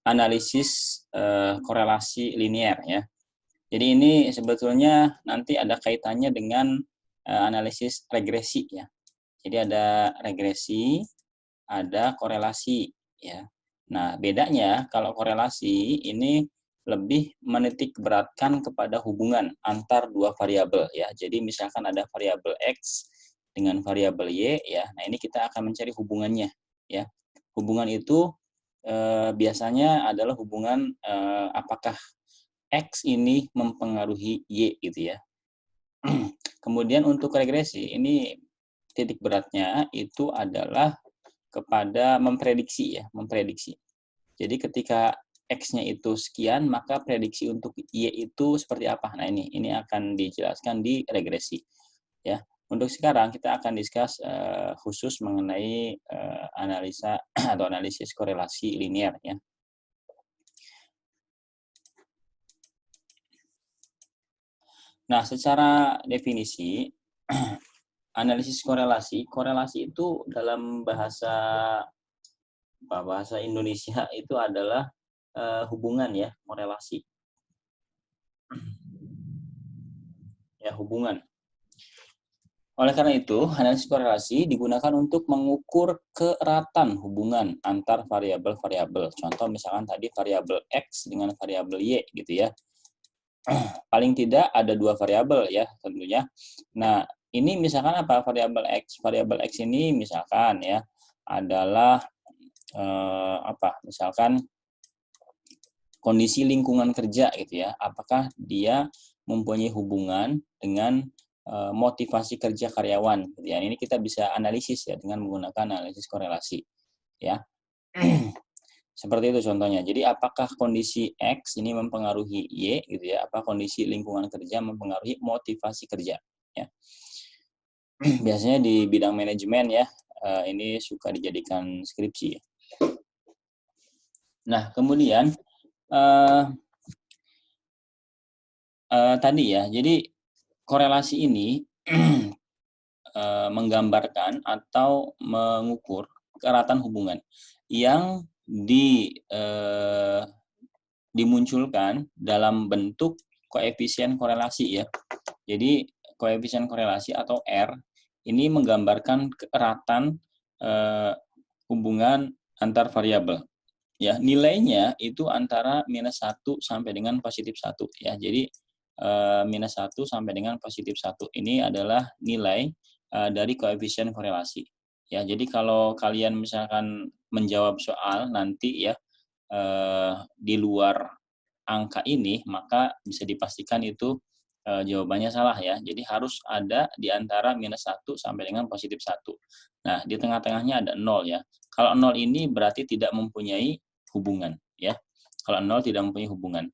analisis korelasi linear ya. Jadi ini sebetulnya nanti ada kaitannya dengan analisis regresi ya. Jadi ada regresi, ada korelasi ya. Nah, bedanya kalau korelasi ini lebih menitik beratkan kepada hubungan antar dua variabel ya. Jadi misalkan ada variabel X dengan variabel Y ya. Nah, ini kita akan mencari hubungannya ya. Hubungan itu biasanya adalah hubungan apakah X ini mempengaruhi Y gitu ya. Kemudian untuk regresi ini titik beratnya itu adalah kepada memprediksi ya, memprediksi. Jadi ketika X-nya itu sekian, maka prediksi untuk Y itu seperti apa? Nah, ini akan dijelaskan di regresi ya. Untuk sekarang kita akan discuss khusus mengenai analisa atau analisis korelasi linear ya. Nah, secara definisi analisis korelasi itu dalam bahasa Indonesia itu adalah hubungan ya, korelasi. Ya, hubungan. Oleh karena itu, analisis korelasi digunakan untuk mengukur keeratan hubungan antar variabel-variabel. Contoh misalkan tadi variabel X dengan variabel Y gitu ya. Paling tidak ada dua variabel ya tentunya. Nah, ini misalkan apa variabel X? Variabel X ini misalkan ya adalah misalkan kondisi lingkungan kerja gitu ya. Apakah dia mempunyai hubungan dengan motivasi kerja karyawan gitu ya. Ini kita bisa analisis ya dengan menggunakan analisis korelasi ya. Seperti itu contohnya. Jadi apakah kondisi X ini mempengaruhi Y gitu ya? Apa kondisi lingkungan kerja mempengaruhi motivasi kerja ya? Biasanya di bidang manajemen ya, ini suka dijadikan skripsi ya. Nah, kemudian tadi ya, jadi korelasi ini menggambarkan atau mengukur keeratan hubungan yang dimunculkan dalam bentuk koefisien korelasi ya. Jadi koefisien korelasi atau R ini menggambarkan keeratan hubungan antar variabel. Ya, nilainya itu antara -1 sampai dengan +1 ya. Jadi -1 sampai dengan +1 ini adalah nilai dari koefisien korelasi. Ya, jadi kalau kalian misalkan menjawab soal nanti ya di luar angka ini, maka bisa dipastikan itu jawabannya salah ya. Jadi harus ada di antara -1 sampai dengan +1. Nah, di tengah-tengahnya ada 0 ya. Kalau 0 ini berarti tidak mempunyai hubungan ya. Kalau 0 tidak mempunyai hubungan.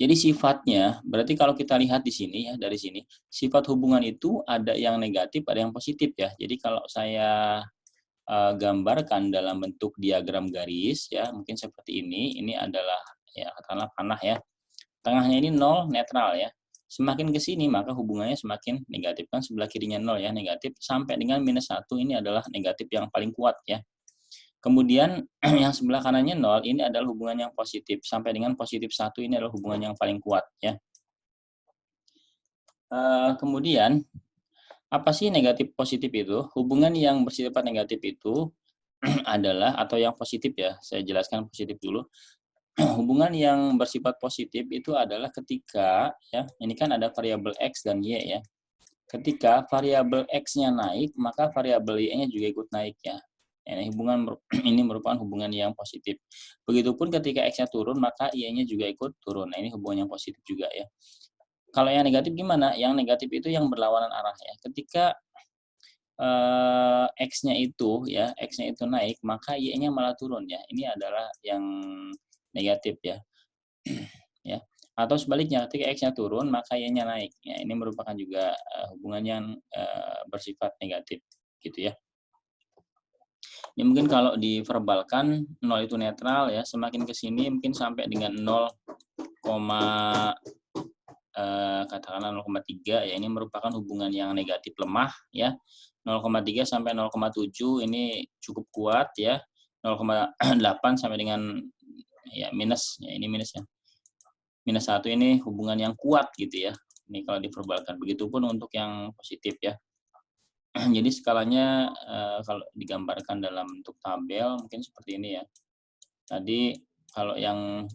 Jadi sifatnya, berarti kalau kita lihat di sini ya, dari sini, sifat hubungan itu ada yang negatif, ada yang positif ya. Jadi kalau saya gambarkan dalam bentuk diagram garis ya, mungkin seperti ini adalah ya katakanlah panah ya. Tengahnya ini 0 netral ya. Semakin ke sini maka hubungannya semakin negatif, kan sebelah kirinya 0 ya, negatif sampai dengan -1 ini adalah negatif yang paling kuat ya. Kemudian yang sebelah kanannya 0 ini adalah hubungan yang positif, sampai dengan +1 ini adalah hubungan yang paling kuat ya. Kemudian apa sih negatif positif itu? Hubungan yang bersifat negatif itu adalah atau yang positif ya, saya jelaskan positif dulu. Hubungan yang bersifat positif itu adalah ketika ya, ini kan ada variabel X dan Y ya. Ketika variabel X-nya naik, maka variabel Y-nya juga ikut naik ya. Ini ini merupakan hubungan yang positif. Begitupun ketika X-nya turun, maka Y-nya juga ikut turun. Nah, ini hubungan yang positif juga ya. Kalau yang negatif gimana? Yang negatif itu yang berlawanan arah ya. Ketika X-nya itu ya, X-nya itu naik, maka Y-nya malah turun ya. Ini adalah yang negatif ya. Ya. Atau sebaliknya ketika X-nya turun maka Y-nya naik. Ya, ini merupakan juga hubungan yang bersifat negatif gitu ya. Ini mungkin kalau diverbalkan 0 itu netral ya, semakin ke sini mungkin sampai dengan 0, katakanlah 0,3 ya, ini merupakan hubungan yang negatif lemah ya. 0,3 sampai 0,7 ini cukup kuat ya. 0,8 sampai dengan ya minus, ya ini minus ya. Minus 1 ini hubungan yang kuat gitu ya. Ini kalau diperbalkan. Begitupun untuk yang positif ya. Jadi skalanya kalau digambarkan dalam bentuk tabel mungkin seperti ini ya. Tadi kalau yang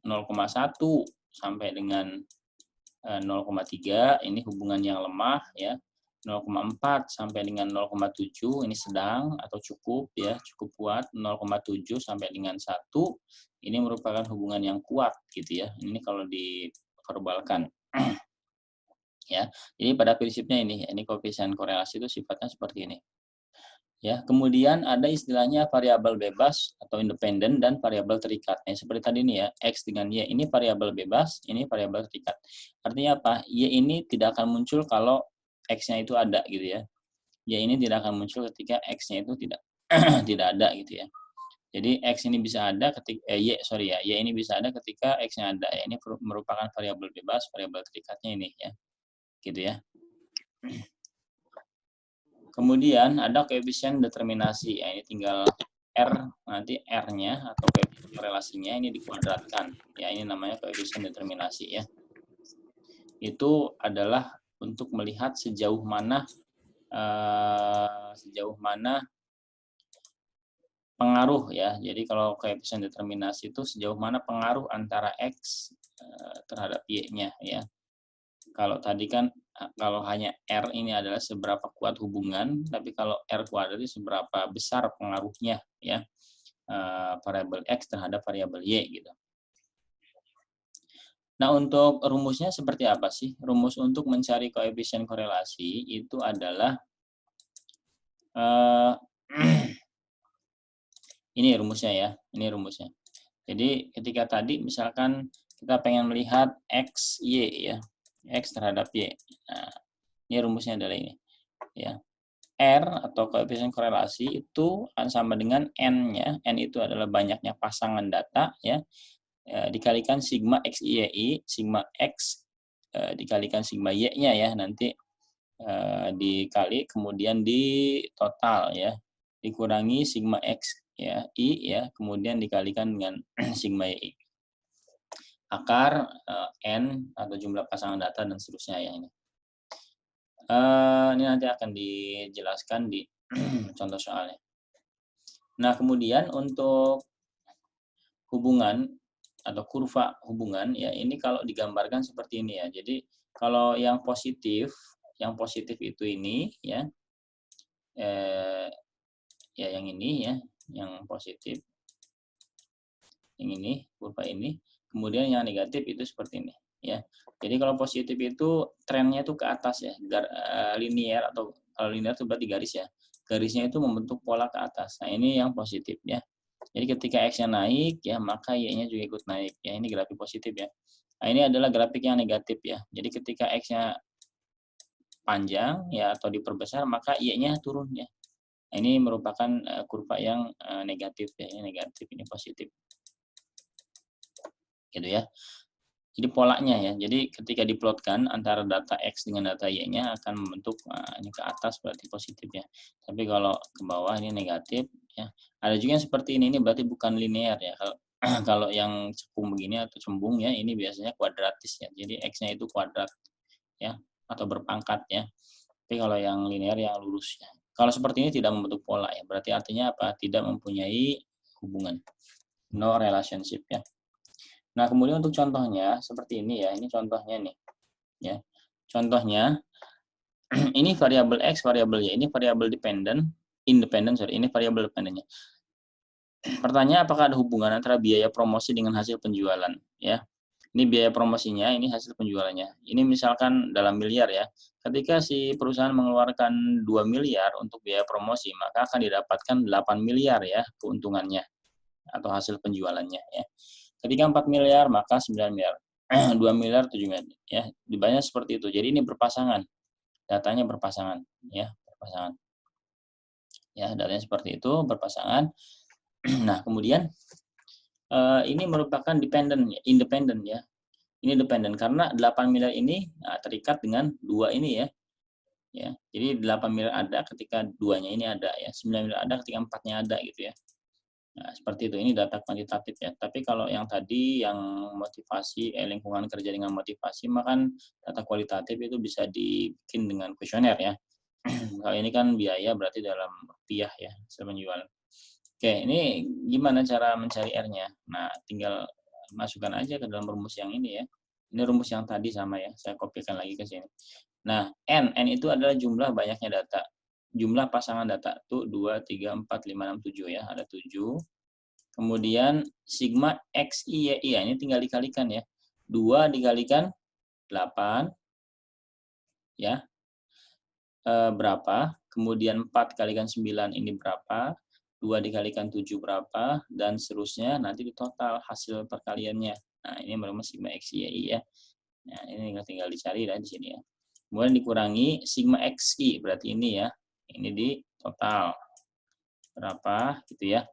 0,1 sampai dengan 0,3 ini hubungan yang lemah ya. 0,4 sampai dengan 0,7 ini sedang atau cukup ya, cukup kuat. 0,7 sampai dengan 1 ini merupakan hubungan yang kuat gitu ya. Ini kalau diverbalkan. Ya. Jadi pada prinsipnya ini koefisien korelasi itu sifatnya seperti ini. Ya, kemudian ada istilahnya variabel bebas atau independen dan variabel terikat. Nah, seperti tadi nih ya, X dengan Y ini variabel bebas, ini variabel terikat. Artinya apa? Y ini tidak akan muncul kalau X-nya itu ada gitu ya. Y ini tidak akan muncul ketika X-nya itu tidak tidak ada gitu ya. Jadi X ini bisa ada ketika Y ini bisa ada ketika X-nya ada. Ya, ini merupakan variabel bebas, variabel terikatnya ini ya. Gitu ya. Kemudian ada koefisien determinasi, ya ini tinggal R, nanti R-nya atau koefisien korelasinya ini dikuadratkan. Ya ini namanya koefisien determinasi ya. Itu adalah untuk melihat sejauh mana pengaruh ya. Jadi kalau koefisien determinasi itu sejauh mana pengaruh antara X terhadap Y-nya ya. Kalau tadi kan kalau hanya R ini adalah seberapa kuat hubungan, tapi kalau R kuadrat itu seberapa besar pengaruhnya ya variabel X terhadap variabel Y gitu. Nah, untuk rumusnya seperti apa sih? Rumus untuk mencari koefisien korelasi itu adalah ini rumusnya ya, ini rumusnya. Jadi ketika tadi misalkan kita pengen melihat X, Y ya, X terhadap Y. Nah, ini rumusnya adalah ini ya. R atau koefisien korelasi itu sama dengan N-nya. N itu adalah banyaknya pasangan data ya. Dikalikan sigma X Y, sigma X dikalikan sigma Y-nya ya. Nanti dikali kemudian di total ya. Dikurangi sigma X ya, I ya, kemudian dikalikan dengan sigma Y. Akar N atau jumlah pasangan data dan seterusnya ya ini. Ini nanti akan dijelaskan di contoh soalnya. Nah, kemudian untuk hubungan atau kurva hubungan ya ini kalau digambarkan seperti ini ya. Jadi kalau yang positif itu ini ya, ya yang ini ya, yang positif, yang ini kurva ini. Kemudian yang negatif itu seperti ini ya. Jadi kalau positif itu trennya itu ke atas ya, linear atau kalau linear itu berarti garis ya. Garisnya itu membentuk pola ke atas. Nah, ini yang positif ya. Jadi ketika X-nya naik ya, maka Y-nya juga ikut naik. Ya, ini grafik positif ya. Nah, ini adalah grafik yang negatif ya. Jadi ketika X-nya panjang ya atau diperbesar, maka Y-nya turun ya. Nah, ini merupakan kurva yang negatif ya. Ini negatif, ini positif. Gitu ya. Jadi polanya ya, jadi ketika diplotkan antara data X dengan data Y-nya akan membentuk ini ke atas berarti positif ya. Tapi kalau ke bawah ini negatif ya. Ada juga yang seperti ini berarti bukan linear ya. Kalau yang cekung begini atau cembung ya, ini biasanya kuadratis ya. Jadi X-nya itu kuadrat ya atau berpangkat ya. Tapi kalau yang linear yang lurus ya. Kalau seperti ini tidak membentuk pola ya. Berarti artinya apa? Tidak mempunyai hubungan. No relationship ya. Nah, kemudian untuk contohnya seperti ini ya. Ini contohnya nih. Ya. Contohnya ini variabel X, variabel Y. Ini variabel independen, ini variabel dependennya. Pertanyaan apakah ada hubungan antara biaya promosi dengan hasil penjualan ya. Ini biaya promosinya, ini hasil penjualannya. Ini misalkan dalam miliar ya. Ketika si perusahaan mengeluarkan 2 miliar untuk biaya promosi, maka akan didapatkan 8 miliar ya keuntungannya atau hasil penjualannya ya. Ketika 4 miliar, maka 9 miliar. 2 miliar, 7 miliar. Ya, dibayar seperti itu. Jadi ini berpasangan. Datanya berpasangan. Ya, berpasangan. Ya, datanya seperti itu, berpasangan. Nah, kemudian ini merupakan independen ya. Ini dependen karena 8 miliar ini terikat dengan 2 ini ya. Ya, jadi 8 miliar ada ketika 2-nya ini ada ya. 9 miliar ada ketika 4-nya ada gitu ya. Nah, seperti itu. Ini data kuantitatif ya. Tapi kalau yang tadi yang motivasi, lingkungan kerja dengan motivasi, maka kan data kualitatif itu bisa dibikin dengan kuesioner ya. Kalau ini kan biaya berarti dalam rupiah ya, hasil penjualan. Oke, ini gimana cara mencari R-nya? Nah, tinggal masukkan aja ke dalam rumus yang ini ya. Ini rumus yang tadi sama ya, saya kopikan lagi ke sini. Nah, N itu adalah jumlah banyaknya data. Jumlah pasangan data itu 2, 3, 4, 5, 6, 7 ya, ada 7. Kemudian sigma XI, YI, ya, ini tinggal dikalikan ya. 2 dikalikan 8, ya, berapa? Kemudian 4 kalikan 9, ini berapa? 2 dikalikan 7 berapa? Dan seterusnya, nanti di total hasil perkaliannya. Nah, ini berapa sigma XI, YI ya. Nah, ini tinggal dicari di sini ya. Kemudian dikurangi sigma XI, berarti ini ya. Ini di total. Berapa, gitu ya.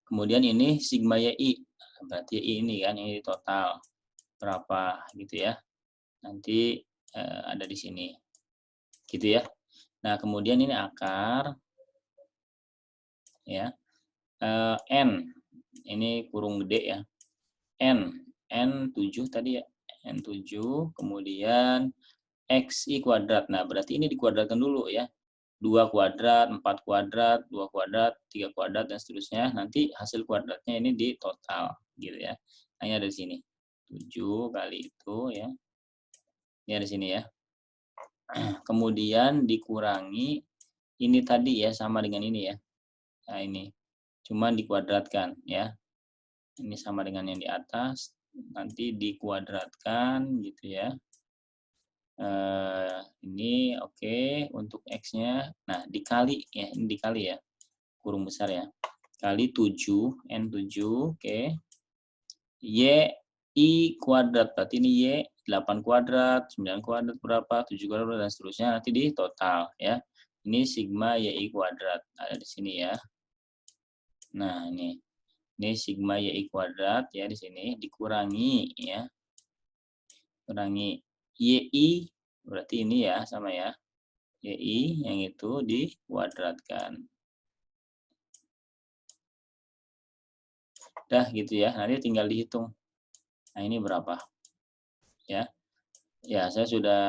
Kemudian ini sigma YI, berarti YI ini kan, ini di total. Berapa, gitu ya. Nanti ada di sini. Gitu ya. Nah, kemudian ini akar, ya. N, ini kurung gede ya. N7 tadi ya. N7, kemudian XI kuadrat. Nah, berarti ini dikuadratkan dulu ya. 2 kuadrat, 4 kuadrat, 2 kuadrat, 3 kuadrat, dan seterusnya. Nanti hasil kuadratnya ini di total, gitu ya. Hanya ada di sini. 7 kali itu ya. Ini ada di sini ya. Kemudian dikurangi ini tadi ya, sama dengan ini ya. Nah, ini. Cuman dikuadratkan ya. Ini sama dengan yang di atas. Nanti dikuadratkan gitu ya. Ini oke untuk X-nya. Nah, dikali ya, ini dikali ya. Kurung besar ya. Kali 7, N7, oke. YI kuadrat, berarti ini Y 8 kuadrat, 9 kuadrat berapa, 7 kuadrat, dan seterusnya. Nanti di total ya. Ini sigma YI kuadrat. Ada di sini ya. Nah, ini sigma YI kuadrat ya di sini. Dikurangi ya. Kurangi YI, berarti ini ya, sama ya. YI yang itu dikuadratkan. Dah gitu ya, nanti tinggal dihitung. Nah, ini berapa? Ya. Ya, saya sudah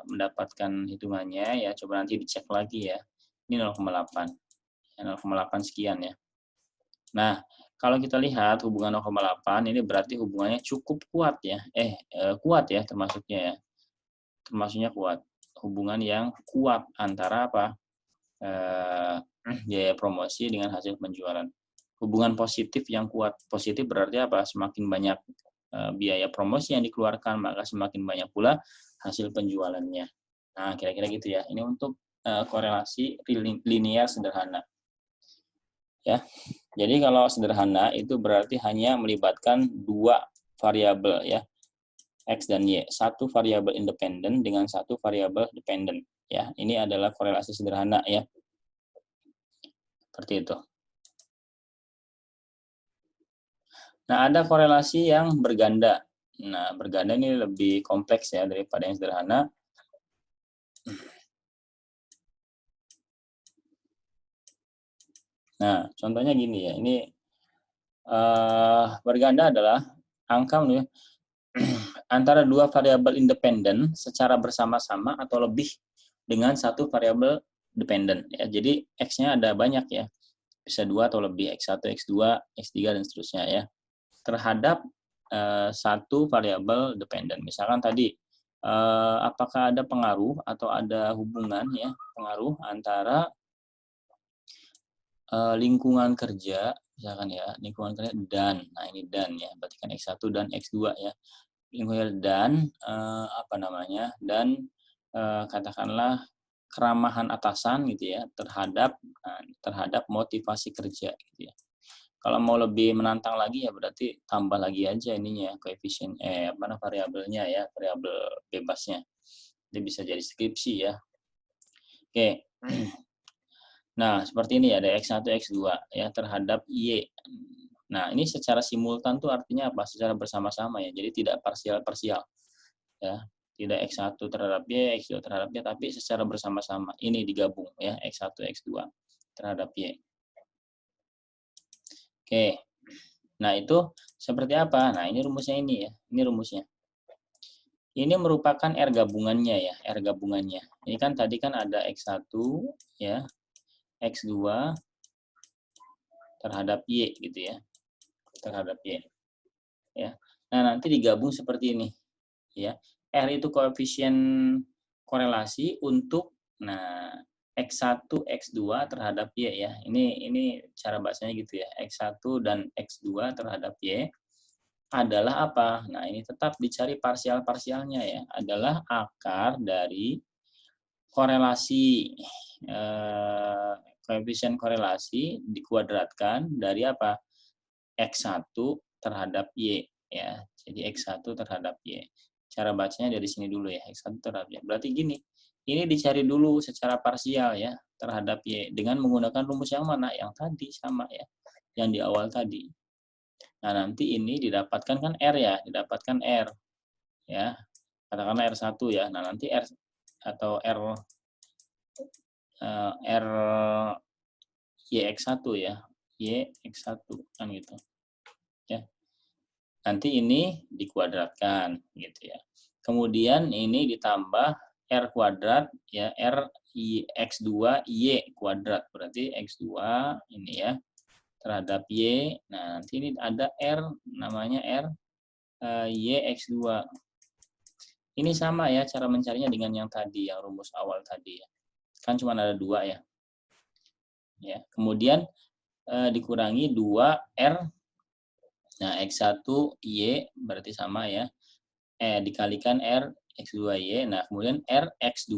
mendapatkan hitungannya ya, coba nanti dicek lagi ya. Ini 0,8. 0,8 sekian ya. Nah, kalau kita lihat hubungan 0,8 ini berarti hubungannya cukup kuat ya. Kuat ya termasuknya ya. Termasuknya kuat. Hubungan yang kuat antara apa? Biaya promosi dengan hasil penjualan. Hubungan positif yang kuat. Positif berarti apa? Semakin banyak biaya promosi yang dikeluarkan, maka semakin banyak pula hasil penjualannya. Nah, kira-kira gitu ya. Ini untuk korelasi linear sederhana. Ya. Jadi kalau sederhana itu berarti hanya melibatkan dua variabel ya, X dan Y. Satu variabel independen dengan satu variabel dependen. Ya, ini adalah korelasi sederhana ya. Seperti itu. Nah, ada korelasi yang berganda. Nah, berganda ini lebih kompleks ya daripada yang sederhana. Nah, contohnya gini ya. Ini berganda adalah angka antara dua variabel independen secara bersama-sama atau lebih dengan satu variabel dependen. Ya, jadi X-nya ada banyak ya. Bisa 2 atau lebih, X1, X2, X3, dan seterusnya ya. Terhadap satu variabel dependen. Misalkan tadi, apakah ada pengaruh atau ada hubungan ya, pengaruh antara lingkungan kerja, misalkan ya, lingkungan kerja dan, nah ini dan ya, berarti kan X1 dan X2 ya. Lingkungan dan, dan katakanlah keramahan atasan gitu ya, terhadap motivasi kerja gitu ya. Kalau mau lebih menantang lagi ya berarti tambah lagi aja ininya koefisien variabelnya ya, variabel bebasnya. Ini bisa jadi skripsi ya. Oke. Nah, seperti ini ada X1, X2 ya terhadap Y. Nah, ini secara simultan tuh artinya apa? Secara bersama-sama ya. Jadi tidak parsial-parsial ya. Tidak X1 terhadap Y, X2 terhadap Y, tapi secara bersama-sama. Ini digabung ya, X1, X2 terhadap Y. Oke. Nah, itu seperti apa? Nah, ini rumusnya ini ya. Ini rumusnya. Ini merupakan R gabungannya ya, R gabungannya. Ini kan tadi kan ada X1 ya, X2 terhadap Y gitu ya. Terhadap Y ya. Nah, nanti digabung seperti ini ya. R itu koefisien korelasi untuk X1, X2 terhadap Y ya. Ini cara bahasanya gitu ya. X1 dan X2 terhadap Y adalah apa? Nah, ini tetap dicari parsial-parsialnya ya. Adalah akar dari korelasi koefisien korelasi dikuadratkan dari apa? X1 terhadap Y ya. Jadi X1 terhadap Y. Cara bacanya dari sini dulu ya, X1 terhadap Y. Berarti gini, ini dicari dulu secara parsial ya terhadap Y dengan menggunakan rumus yang mana? Yang tadi sama ya, yang di awal tadi. Nah, nanti ini didapatkan kan R ya, didapatkan R ya. Katakanlah R1 ya. Nah, nanti R atau R YX1 ya. YX1 kan gitu. Ya. Nanti ini dikuadratkan gitu ya. Kemudian ini ditambah R kuadrat ya, R X2 Y kuadrat. Berarti X2 ini ya terhadap Y. Nah, nanti ini ada R namanya R YX2. Ini sama ya cara mencarinya dengan yang tadi, yang rumus awal tadi ya. Kan cuma ada 2 ya. Ya, kemudian dikurangi 2R. Nah, X1 Y berarti sama ya. Dikalikan R X2Y. Nah, kemudian R X2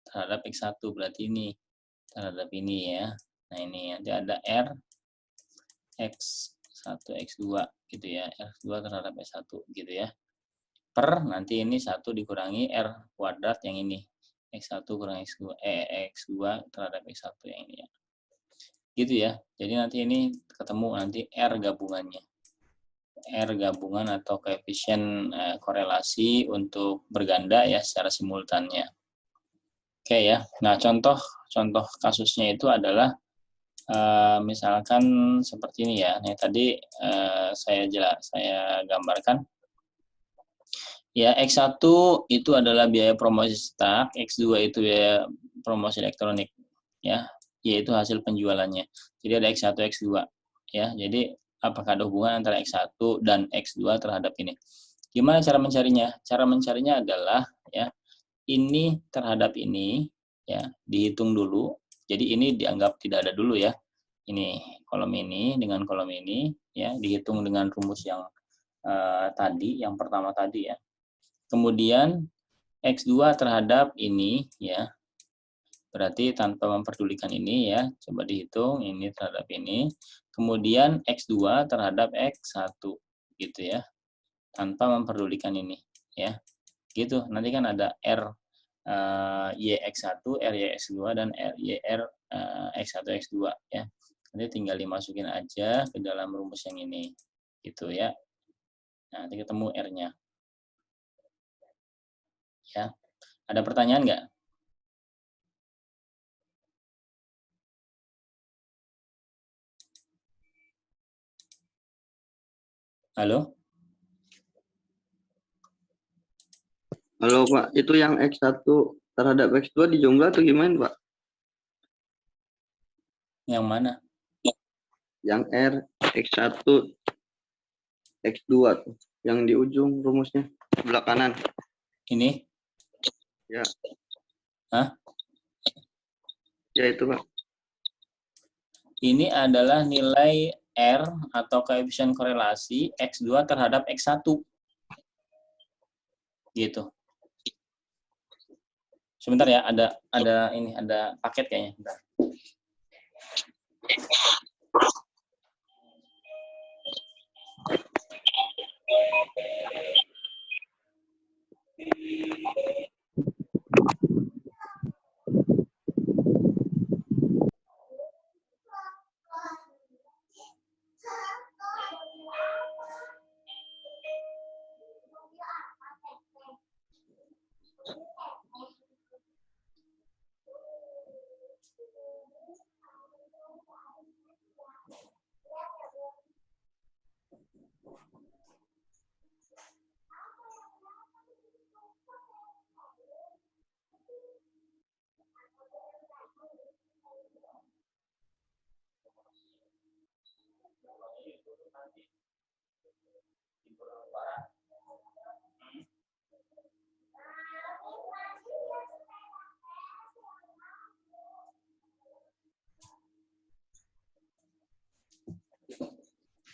terhadap X1 berarti ini terhadap ini ya. Nah, ini nanti ada R X1 X2 gitu ya. X2 terhadap X1 gitu ya. Per nanti ini 1 dikurangi R kuadrat yang ini. X1 kurang X2 X2 terhadap X1 yang ini ya. Gitu ya. Jadi nanti ini ketemu nanti R gabungannya. R gabungan atau koefisien korelasi untuk berganda ya secara simultannya. Oke ya. Nah, contoh kasusnya itu adalah misalkan seperti ini ya. Nah, tadi saya gambarkan ya, X1 itu adalah biaya promosi start, X2 itu biaya promosi elektronik ya, yaitu hasil penjualannya. Jadi ada X1, X2 ya. Jadi apakah ada hubungan antara X1 dan X2 terhadap ini? Gimana cara mencarinya? Cara mencarinya adalah ya, ini terhadap ini ya, dihitung dulu. Jadi ini dianggap tidak ada dulu ya. Ini kolom ini dengan kolom ini ya, dihitung dengan rumus yang tadi, yang pertama tadi ya. Kemudian X2 terhadap ini ya. Berarti tanpa memperdulikan ini ya, coba dihitung ini terhadap ini. Kemudian X2 terhadap X1 gitu ya. Tanpa memperdulikan ini ya. Gitu. Nanti kan ada R YX1, R YX2 dan R YR X1 X2 ya. Nanti tinggal dimasukin aja ke dalam rumus yang ini. Gitu ya. Nah, nanti ketemu R-nya. Ya. Ada pertanyaan nggak? Halo? Halo Pak, itu yang X1 terhadap X2 dijumlah atau gimana Pak? Yang mana? Yang R, X1, X2 tuh. Yang di ujung rumusnya, sebelah kanan. Ini? Ya. Hah? Ya itu Pak. Ini adalah nilai R atau koefisien korelasi X2 terhadap X1. Gitu. Sebentar ya, ada paket kayaknya. Bentar.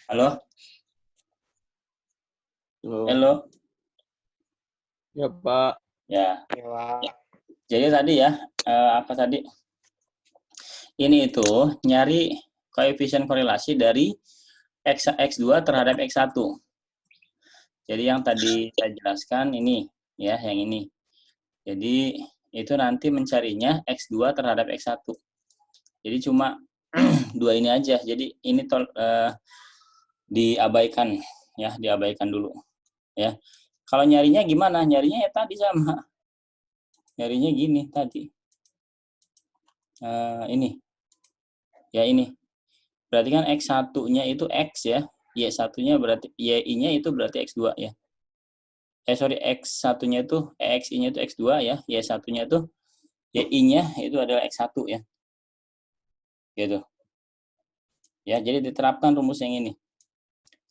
Halo? Halo. Halo? Ya, Pak. Ya. Ya, Pak. Jadi tadi ya, apa tadi? Ini itu nyari koefisien korelasi dari X2 terhadap X1. Jadi yang tadi saya jelaskan ini, ya, yang ini. Jadi itu nanti mencarinya X2 terhadap X1. Jadi cuma dua ini aja. Jadi ini diabaikan, ya, diabaikan dulu. Ya. Kalau nyarinya gimana? Nyarinya ya tadi sama. Nyarinya gini tadi. Ini. Ya ini. Berarti kan X1-nya itu X ya. Y1-nya berarti Y-nya itu berarti X2 ya. Sorry, X1-nya itu XI-nya itu X2 ya. Y1-nya itu Y-nya itu adalah X1 ya. Gitu. Ya, jadi diterapkan rumus yang ini.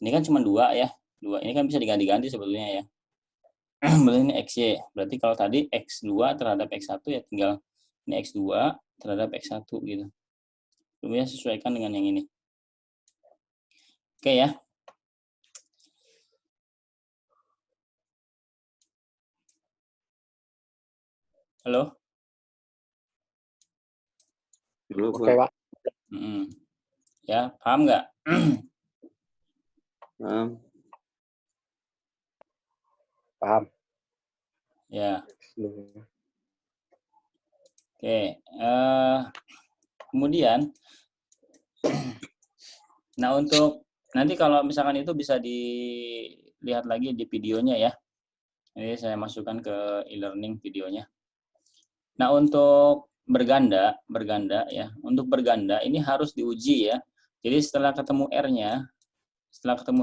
Ini kan cuma dua ya. Dua. Ini kan bisa diganti-ganti sebetulnya ya. Berarti ini XY. Berarti kalau tadi X2 terhadap X1 ya tinggal ini X2 terhadap X1 gitu. Rumusnya sesuaikan dengan yang ini. Oke ya. Halo? Halo, Oke, Pak. Ya, paham nggak? Paham. Ya. Oke. Kemudian, nah untuk nanti kalau misalkan itu bisa dilihat lagi di videonya ya. Ini saya masukkan ke e-learning videonya. Nah untuk berganda ya. Untuk berganda ini harus diuji ya. Jadi setelah ketemu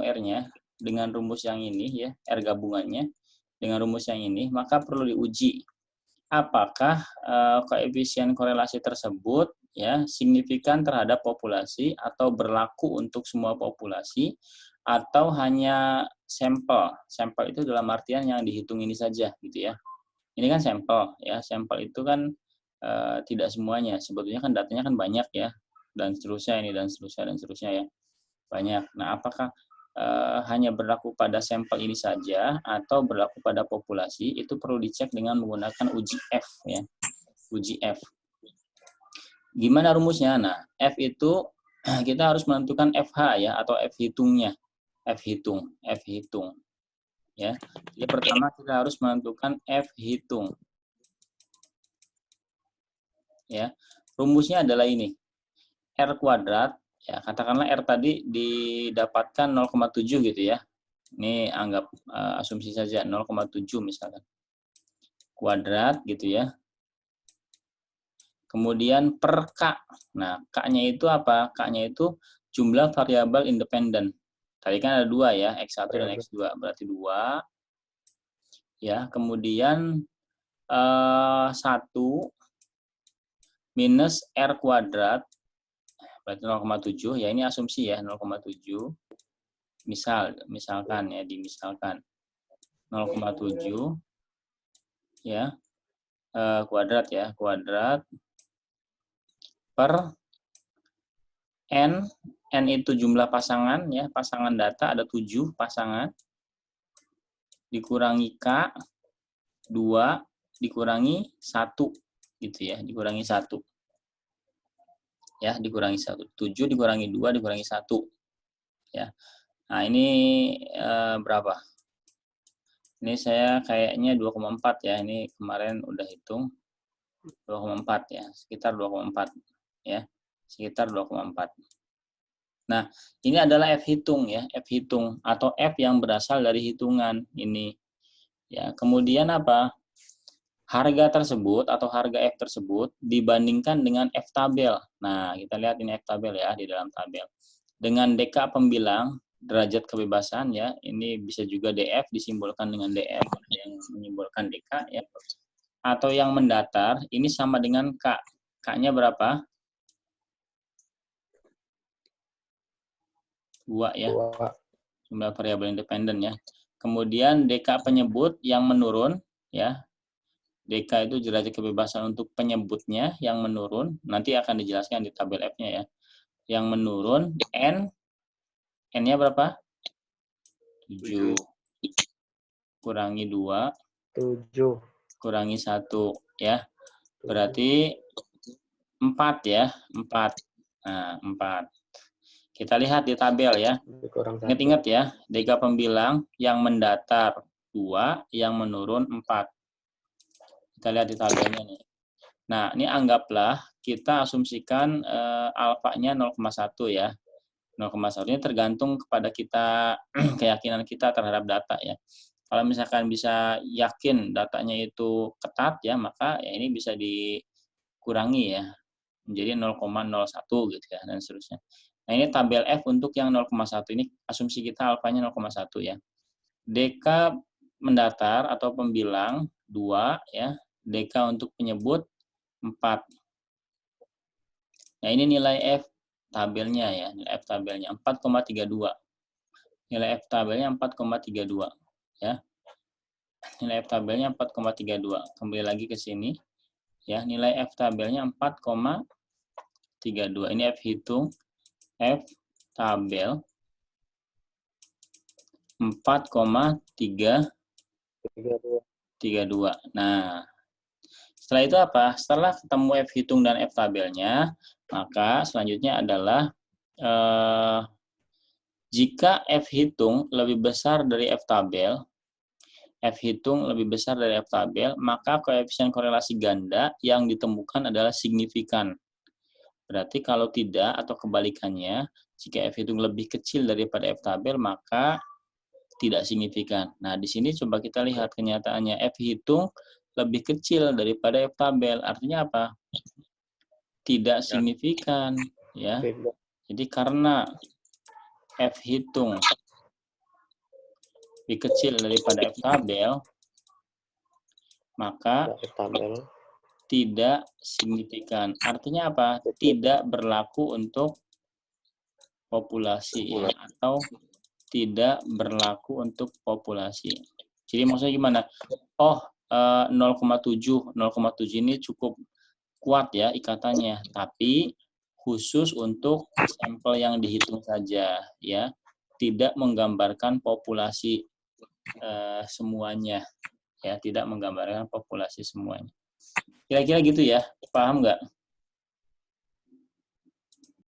R-nya dengan rumus yang ini ya, R gabungannya dengan rumus yang ini, maka perlu diuji apakah koefisien korelasi tersebut ya signifikan terhadap populasi atau berlaku untuk semua populasi atau hanya sampel. Sampel itu dalam artian yang dihitung ini saja gitu ya. Ini kan sampel ya. Sampel itu kan tidak semuanya. Sebetulnya kan datanya kan banyak ya, dan seterusnya ini dan seterusnya ya. Banyak. Nah, apakah hanya berlaku pada sampel ini saja atau berlaku pada populasi, itu perlu dicek dengan menggunakan uji F ya. Uji F. Gimana rumusnya? Nah, F itu kita harus menentukan FH ya atau F hitungnya. F hitung ya. Jadi pertama kita harus menentukan F hitung. Ya. Rumusnya adalah ini. R kuadrat ya, katakanlah R tadi didapatkan 0,7 gitu ya. Ini anggap asumsi saja 0,7 misalkan. Kuadrat gitu ya. Kemudian per K. Nah, K-nya itu apa? K-nya itu jumlah variabel independen. Tadi kan ada dua ya, X1 dan X2. Berarti 2. Ya, kemudian 1 minus R kuadrat. Berarti 0,7. Ya, ini asumsi ya, 0,7. Misalkan ya, dimisalkan 0,7 ya kuadrat ya, kuadrat per n itu jumlah pasangan ya, pasangan data ada 7 pasangan dikurangi K 2 dikurangi 1 gitu ya, dikurangi 1 ya, dikurangi 1. 7 dikurangi 2 dikurangi 1 ya. Nah, ini berapa? Ini saya kayaknya 2,4 ya. Ini kemarin udah hitung 2,4 ya, sekitar 2,4 ya. Sekitar 2,4. Nah, ini adalah F hitung ya, F hitung atau F yang berasal dari hitungan ini. Ya, kemudian apa? Harga tersebut atau harga F tersebut dibandingkan dengan F tabel. Nah, kita lihat ini F tabel ya di dalam tabel. Dengan DK pembilang derajat kebebasan ya, ini bisa juga DF disimbolkan dengan DF yang menyimbolkan DK ya. Atau yang mendatar ini sama dengan K. K-nya berapa? 2 ya. 2. Jumlah variabel independen ya. Kemudian DK penyebut yang menurun ya. DK itu derajat kebebasan untuk penyebutnya yang menurun. Nanti akan dijelaskan di tabel F-nya ya. Yang menurun N-nya berapa? 7 kurangi 2 7. kurangi 1 ya. Berarti 4 ya, 4. Nah, 4. Kita lihat di tabel ya. Kurang 1. Ingat-ingat ya, DK pembilang yang mendatar 2, yang menurun 4. Kita lihat di tabelnya nih. Nah, ini anggaplah kita asumsikan alfanya 0,1 ya. 0,1 ini tergantung kepada kita keyakinan kita terhadap data ya. Kalau misalkan bisa yakin datanya itu ketat ya, maka ya ini bisa dikurangi ya menjadi 0,01 gitu ya dan seterusnya. Nah, ini tabel F untuk yang 0,1 ini asumsi kita alfanya 0,1 ya. DK mendatar atau pembilang 2 ya. DK untuk penyebut 4. Nah, ini nilai F tabelnya ya, nilai F tabelnya 4,32. Nilai F tabelnya 4,32 ya. Nilai F tabelnya 4,32. Kembali lagi ke sini ya, nilai F tabelnya 4,32. Ini F hitung, F tabel 4,32. Nah, setelah itu apa? Setelah ketemu F hitung dan F tabelnya, maka selanjutnya adalah jika F hitung lebih besar dari F tabel, F hitung lebih besar dari F tabel, maka koefisien korelasi ganda yang ditemukan adalah signifikan. Berarti kalau tidak atau kebalikannya, jika F hitung lebih kecil daripada F tabel, maka tidak signifikan. Nah, di sini coba kita lihat kenyataannya. F hitung lebih kecil daripada F tabel. Artinya apa? Tidak signifikan. Ya. Jadi karena F hitung lebih kecil daripada F tabel, maka tidak signifikan. Artinya apa? Tidak berlaku untuk populasi ya, atau tidak berlaku untuk populasi. Jadi maksudnya gimana? Oh, 0,7 ini cukup kuat ya ikatannya, tapi khusus untuk sampel yang dihitung saja ya, tidak menggambarkan populasi semuanya ya, tidak menggambarkan populasi semuanya. Kira-kira gitu ya, paham nggak?